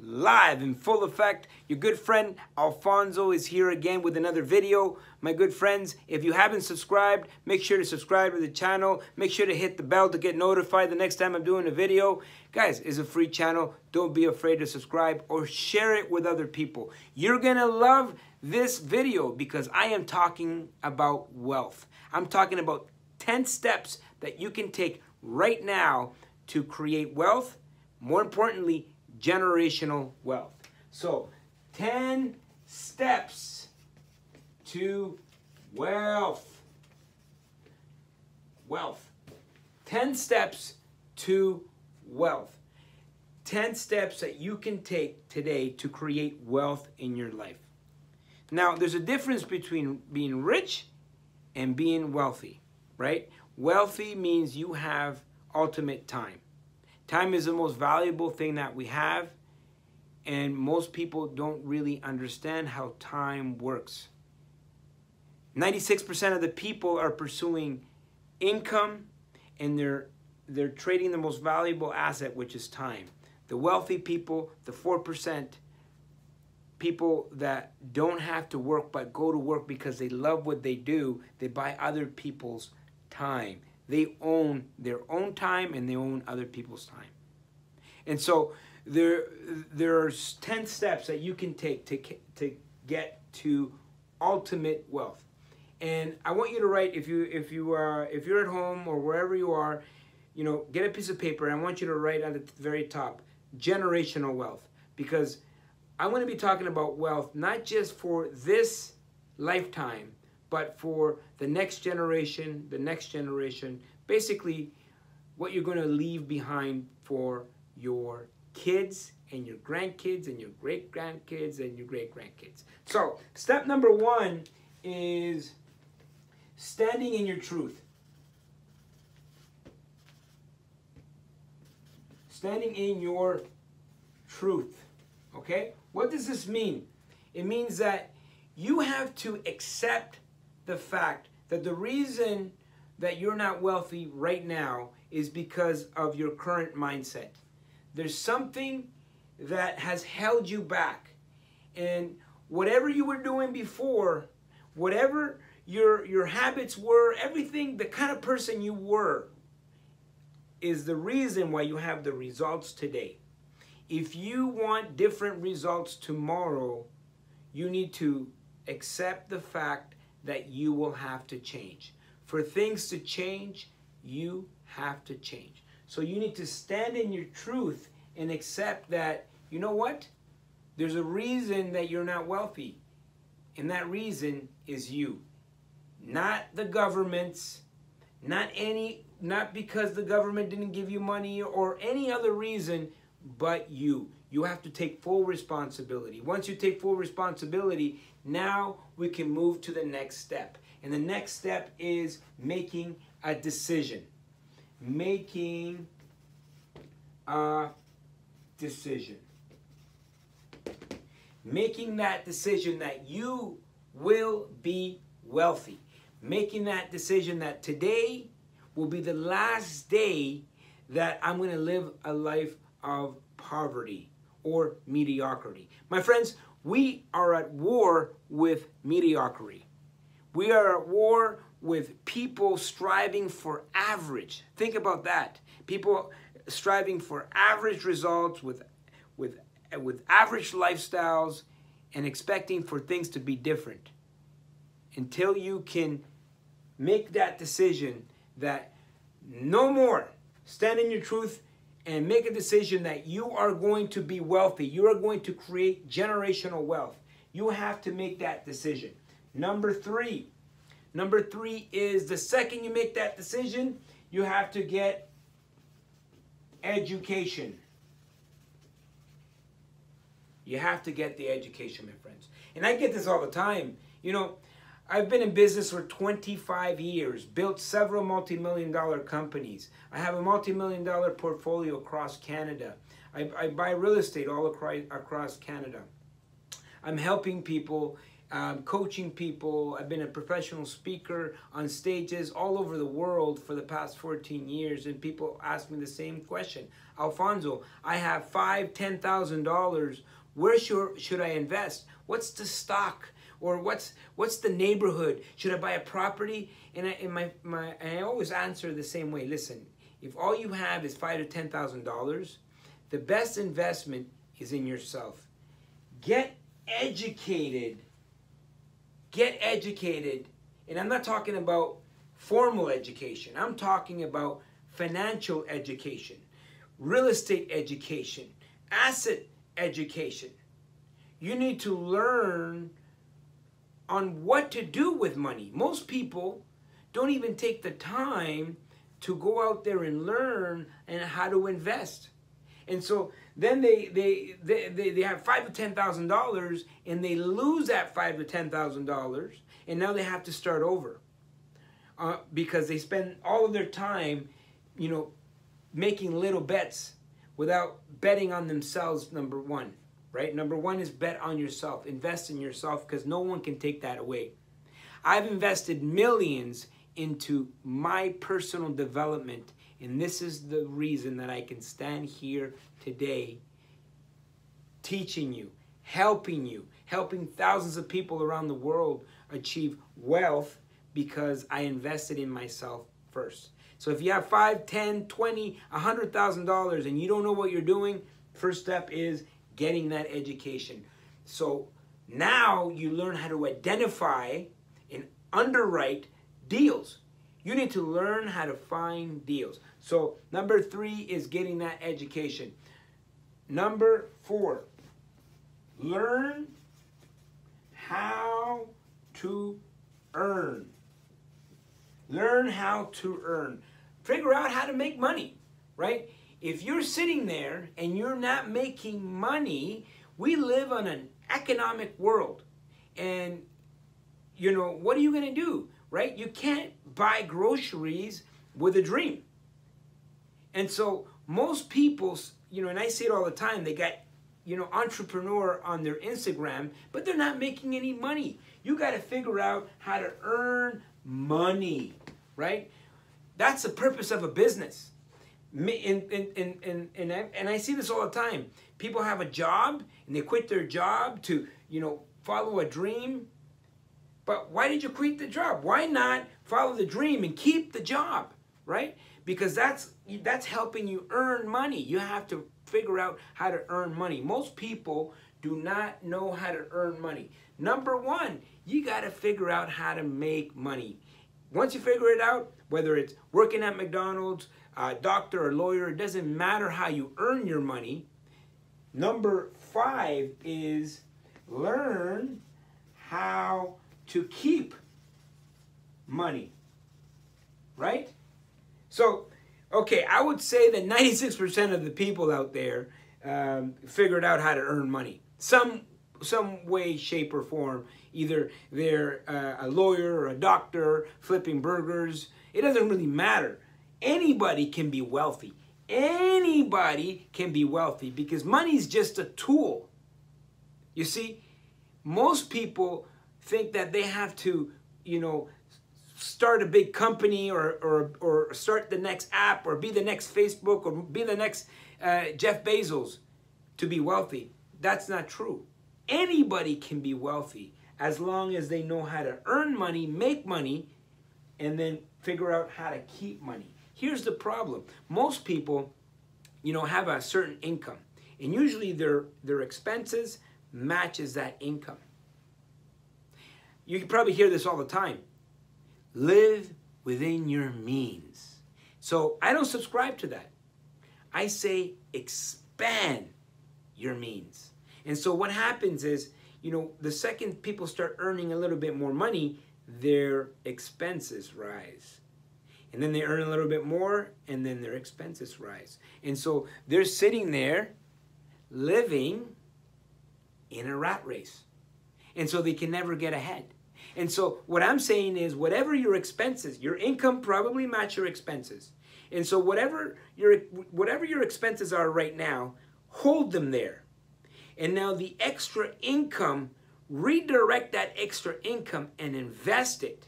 live in full effect. Your good friend Alfonso is here again with another video. My good friends, if you haven't subscribed, make sure to subscribe to the channel. Make sure to hit the bell to get notified the next time I'm doing a video. Guys, it's a free channel. Don't be afraid to subscribe or share it with other people. You're gonna love this video because I am talking about wealth. I'm talking about 10 steps that you can take right now to create wealth. More importantly, generational wealth. So, 10 steps to wealth. Wealth. 10 steps to wealth. 10 steps that you can take today to create wealth in your life. Now, there's a difference between being rich and being wealthy, right? Wealthy means you have ultimate time. Time is the most valuable thing that we have, and most people don't really understand how time works. 96% of the people are pursuing income, and they're trading the most valuable asset, which is time. The wealthy people, the 4%, people that don't have to work but go to work because they love what they do, they buy other people's time. They own their own time and they own other people's time. And so there's 10 steps that you can take to get to ultimate wealth. And I want you to write, if you're at home or wherever you are, you know, get a piece of paper, and I want you to write at the very top, generational wealth, because I want to be talking about wealth not just for this lifetime, but for the next generation, basically what you're going to leave behind for your kids and your grandkids and your great-grandkids and your great-grandkids. So, step number 1 is standing in your truth. Standing in your truth. Okay? What does this mean? It means that you have to accept the fact that the reason that you're not wealthy right now is because of your current mindset. There's something that has held you back. And whatever you were doing before, whatever your habits were, everything, the kind of person you were, is the reason why you have the results today. If you want different results tomorrow, you need to accept the fact that you will have to change. For things to change, you have to change. So you need to stand in your truth and accept that, you know what? There's a reason that you're not wealthy. And that reason is you. Not the government's, not because the government didn't give you money or any other reason, but you. You have to take full responsibility. Once you take full responsibility, now we can move to the next step. And the next step is making a decision. Making a decision. Making that decision that you will be wealthy. Making that decision that today will be the last day that I'm going to live a life of poverty or mediocrity. My friends, we are at war with mediocrity. We are at war with people striving for average. Think about that. People striving for average results with average lifestyles and expecting for things to be different. Until you can make that decision that no more, stand in your truth and make a decision that you are going to be wealthy. You are going to create generational wealth. You have to make that decision. Number 3 is the second you make that decision, you have to get education. You have to get the education, my friends. And I get this all the time. You know, I've been in business for 25 years, built several multi-million-dollar companies. I have a multi-million-dollar portfolio across Canada. I buy real estate all across Canada. I'm helping people coaching people. I've been a professional speaker on stages all over the world for the past 14 years, and people ask me the same question. Alfonso, I have $5,000, $10,000. Where should I invest? What's the stock? Or what's the neighborhood? Should I buy a property? And I always answer the same way. Listen, if all you have is $5,000 to $10,000, the best investment is in yourself. Get educated. Get educated. And I'm not talking about formal education. I'm talking about financial education, real estate education, asset education. You need to learn on what to do with money. Most people don't even take the time to go out there and learn and how to invest. And so then they have $5,000 to $10,000 and they lose that $5,000 to $10,000, and now they have to start over because they spend all of their time, making little bets without betting on themselves. Number one, right? Number one is bet on yourself. Invest in yourself, because no one can take that away. I've invested millions into my personal development, and this is the reason that I can stand here today teaching you, helping thousands of people around the world achieve wealth, because I invested in myself first. So if you have $5,000, $10,000, $20,000, $100,000 and you don't know what you're doing, first step is getting that education. So now you learn how to identify and underwrite deals. You need to learn how to find deals. So number 3 is getting that education. Number 4, learn how to earn. Learn how to earn. Figure out how to make money, right? If you're sitting there and you're not making money, we live on an economic world. And, what are you going to do, right? You can't buy groceries with a dream. And so most people, and I see it all the time, they got, entrepreneur on their Instagram, but they're not making any money. You got to figure out how to earn money, right? That's the purpose of a business. And I see this all the time. People have a job and they quit their job to, follow a dream. But why did you quit the job? Why not follow the dream and keep the job, right? Because that's helping you earn money. You have to figure out how to earn money. Most people do not know how to earn money. Number 1, you got to figure out how to make money. Once you figure it out, whether it's working at McDonald's, doctor or lawyer, it doesn't matter how you earn your money. Number 5 is learn how to keep money, right? So, okay, I would say that 96% of the people out there figured out how to earn money. Some way, shape, or form. Either they're a lawyer or a doctor, flipping burgers. It doesn't really matter. Anybody can be wealthy. Anybody can be wealthy, because money is just a tool. You see, most people think that they have to, start a big company or start the next app or be the next Facebook or be the next Jeff Bezos to be wealthy. That's not true. Anybody can be wealthy as long as they know how to earn money, make money, and then figure out how to keep money. Here's the problem. Most people, have a certain income, and usually their expenses matches that income. You can probably hear this all the time. Live within your means. So I don't subscribe to that. I say expand your means. And so what happens is, the second people start earning a little bit more money, their expenses rise. And then they earn a little bit more, and then their expenses rise. And so they're sitting there living in a rat race. And so they can never get ahead. And so what I'm saying is, whatever your expenses, your income probably match your expenses. And so whatever your expenses are right now, hold them there. And now the extra income redirect that extra income and invest it.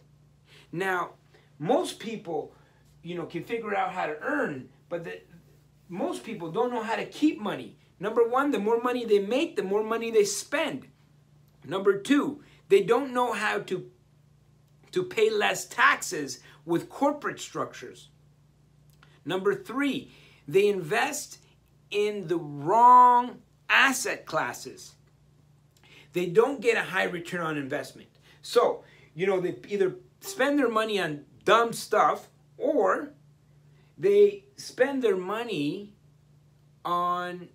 Now, most people, can figure out how to earn, but most people don't know how to keep money. Number one, the more money they make, the more money they spend. Number two, they don't know how to pay less taxes with corporate structures. Number three, they invest in the wrong asset classes. They don't get a high return on investment. So, they either spend their money on dumb stuff, or they spend their money on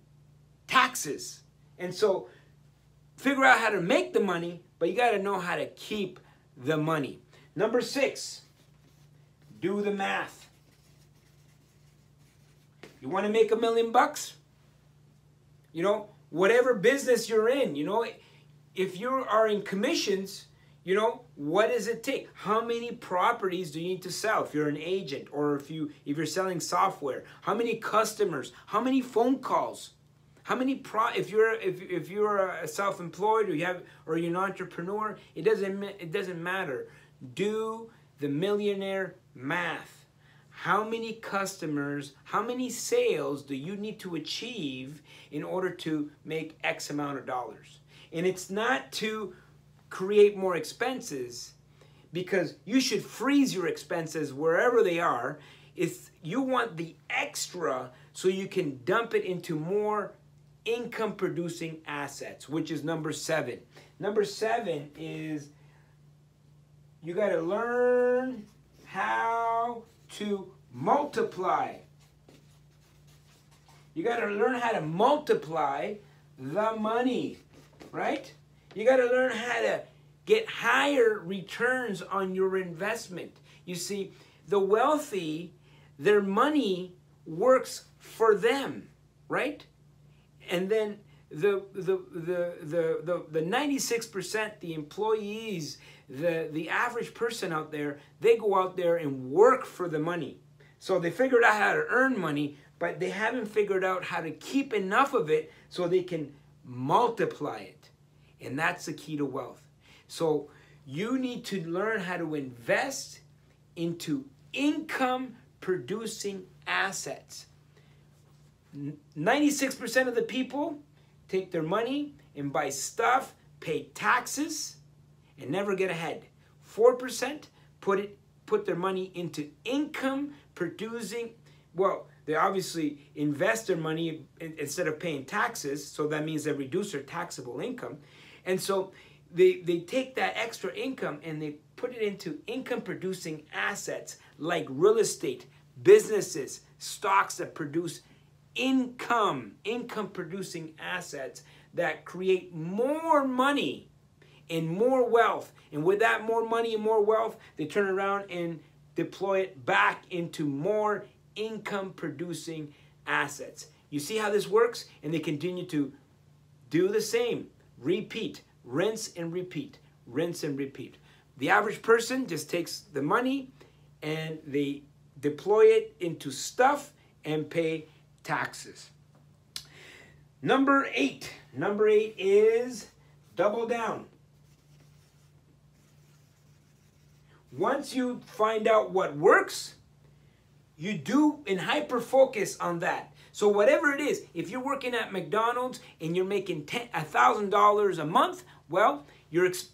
taxes. And so figure out how to make the money, but you got to know how to keep the money. Number 6, do the math. You want to make $1 million? Whatever business you're in, if you are in commissions, what does it take? How many properties do you need to sell if you're an agent, or if you're selling software? How many customers? How many phone calls? How many if you're a self-employed, or you're an entrepreneur, it doesn't matter. Do the millionaire math. How many customers, how many sales do you need to achieve in order to make X amount of dollars? And it's not to create more expenses, because you should freeze your expenses wherever they are. If you want the extra so you can dump it into more income producing assets, which is number 7. Number 7 is you got to learn how to multiply. You got to learn how to multiply the money, right? You got to learn how to get higher returns on your investment. You see, the wealthy, their money works for them, right? And then the 96%, the employees, the average person out there, they go out there and work for the money. So they figured out how to earn money, but they haven't figured out how to keep enough of it so they can multiply it. And that's the key to wealth. So you need to learn how to invest into income producing assets. 96% of the people take their money and buy stuff, pay taxes, and never get ahead. 4% put their money into income producing. Well, they obviously invest their money instead of paying taxes, so that means they reduce their taxable income. And so they take that extra income and they put it into income producing assets like real estate, businesses, stocks that produce income producing assets that create more money and more wealth. And with that more money and more wealth, they turn around and deploy it back into more income producing assets. You see how this works? And they continue to do the same. Repeat, rinse and repeat, rinse and repeat. The average person just takes the money and they deploy it into stuff and pay taxes. Number 8 is double down. Once you find out what works, you do and hyper focus on that. So whatever it is, if you're working at McDonald's and you're making $1,000 a month, well,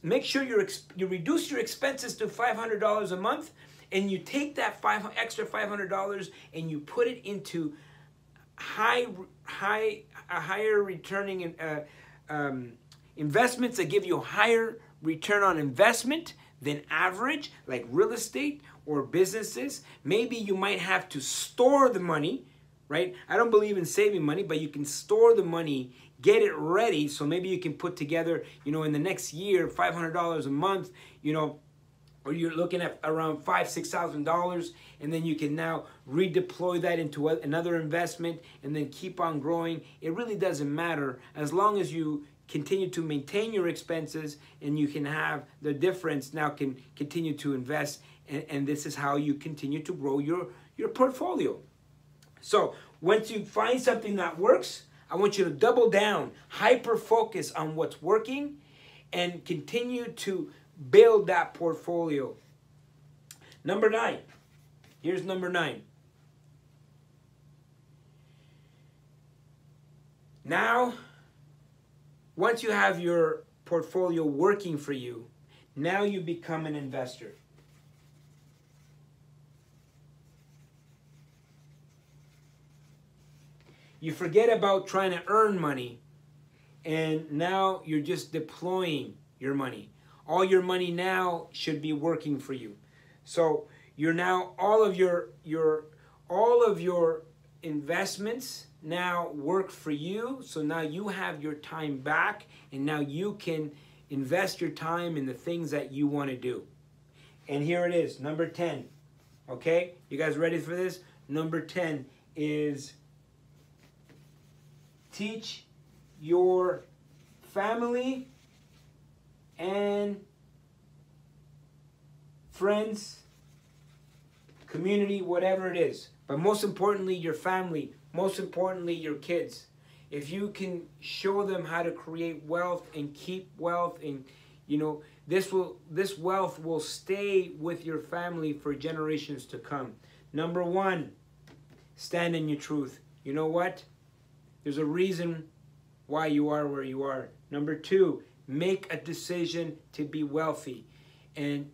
make sure you reduce your expenses to $500 a month, and you take that extra $500 and you put it into higher returning investments that give you a higher return on investment than average, like real estate or businesses. Maybe you might have to store the money, right? I don't believe in saving money, but you can store the money, get it ready, so maybe you can put together, in the next year, $500 a month, or you're looking at around $5,000-$6,000, and then you can now redeploy that into another investment and then keep on growing. It really doesn't matter as long as you continue to maintain your expenses, and you can have the difference now can continue to invest, and this is how you continue to grow your portfolio. So once you find something that works, I want you to double down, hyper focus on what's working, and continue to build that portfolio. Number 9. Here's number 9. Now, once you have your portfolio working for you, now you become an investor. You forget about trying to earn money, and now you're just deploying your money. All your money now should be working for you. So you're now all of your investments now work for you. So now you have your time back, and now you can invest your time in the things that you want to do. And here it is, number 10. Okay, you guys ready for this? Number 10 is teach your family and friends, community, whatever it is. But most importantly, your family. Most importantly, your kids. If you can show them how to create wealth and keep wealth, and this wealth will stay with your family for generations to come. Number 1, stand in your truth. You know what? There's a reason why you are where you are. Number 2, make a decision to be wealthy and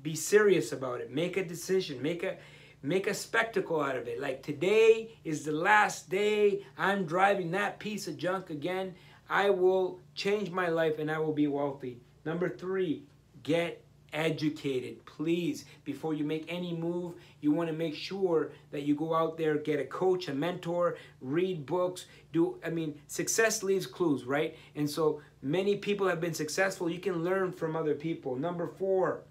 be serious about it. Make a decision. Make a spectacle out of it. Like, today is the last day I'm driving that piece of junk again. I will change my life and I will be wealthy. Number 3, get educated. Please, before you make any move, you want to make sure that you go out there, get a coach, a mentor, read books. Success leaves clues, right? And so many people have been successful. You can learn from other people. Number 4,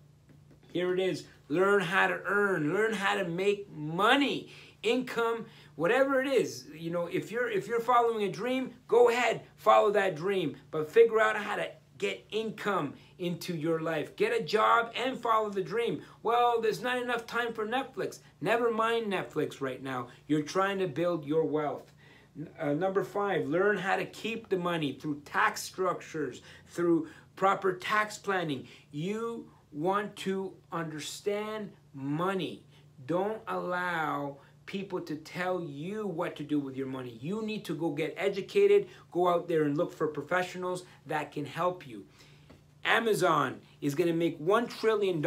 here it is. Learn how to earn. Learn how to make money, income, whatever it is. If you're following a dream, go ahead, follow that dream. But figure out how to get income into your life. Get a job and follow the dream. Well, there's not enough time for Netflix. Never mind Netflix right now. You're trying to build your wealth. Number 5, learn how to keep the money through tax structures, through proper tax planning. You want to understand money. Don't allow people to tell you what to do with your money. You need to go get educated, go out there and look for professionals that can help you. Amazon is going to make $1 trillion,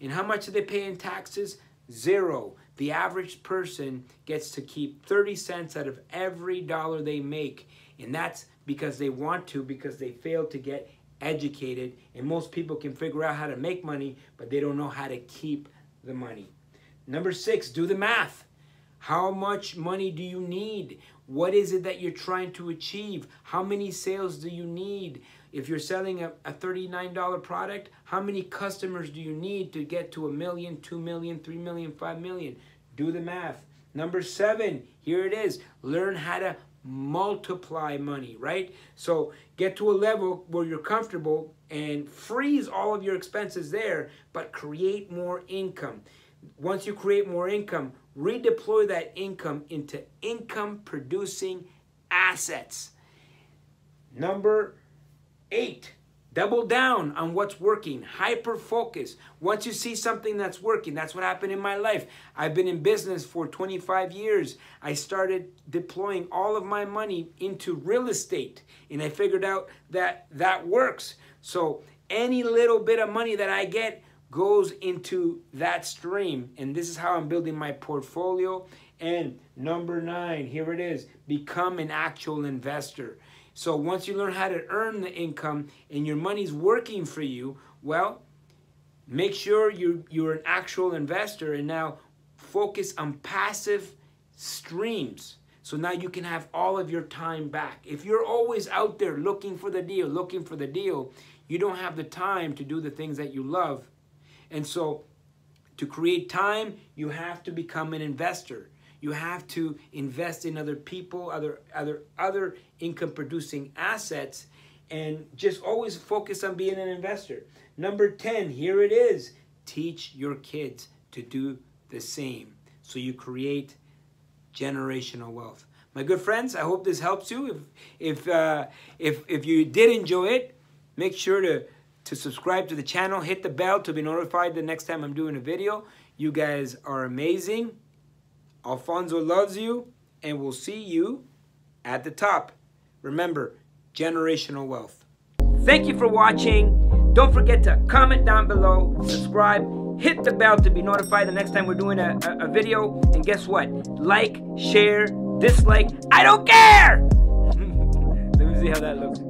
and how much do they pay in taxes? 0. The average person gets to keep 30 cents out of every dollar they make, and that's because they want to, because they fail to get educated. And most people can figure out how to make money, but they don't know how to keep the money. Number 6, do the math. How much money do you need? What is it that you're trying to achieve? How many sales do you need? If you're selling a $39 product, how many customers do you need to get to 1 million, 2 million, 3 million, 5 million? Do the math. Number 7, here it is. Learn how to multiply money, right? So get to a level where you're comfortable and freeze all of your expenses there, but create more income. Once you create more income, redeploy that income into income producing assets. Number 8, double down on what's working. Hyper focus. Once you see something that's working, that's what happened in my life. I've been in business for 25 years. I started deploying all of my money into real estate, and I figured out that that works. So any little bit of money that I get goes into that stream, and this is how I'm building my portfolio. And number 9, here it is. Become an actual investor. So once you learn how to earn the income and your money's working for you, well, make sure you're an actual investor, and now focus on passive streams. So now you can have all of your time back. If you're always out there looking for the deal, you don't have the time to do the things that you love. And so to create time, you have to become an investor. You have to invest in other people, other income producing assets, and just always focus on being an investor. Number 10, here it is. Teach your kids to do the same, so you create generational wealth. My good friends, I hope this helps you. If you did enjoy it, Make sure to subscribe to the channel. Hit the bell to be notified the next time I'm doing a video. You guys are amazing. Alfonso loves you, and we'll see you at the top. Remember, generational wealth. Thank you for watching. Don't forget to comment down below, subscribe, hit the bell to be notified the next time we're doing a video. And guess what? Like, share, dislike, I don't care! Let me see how that looks.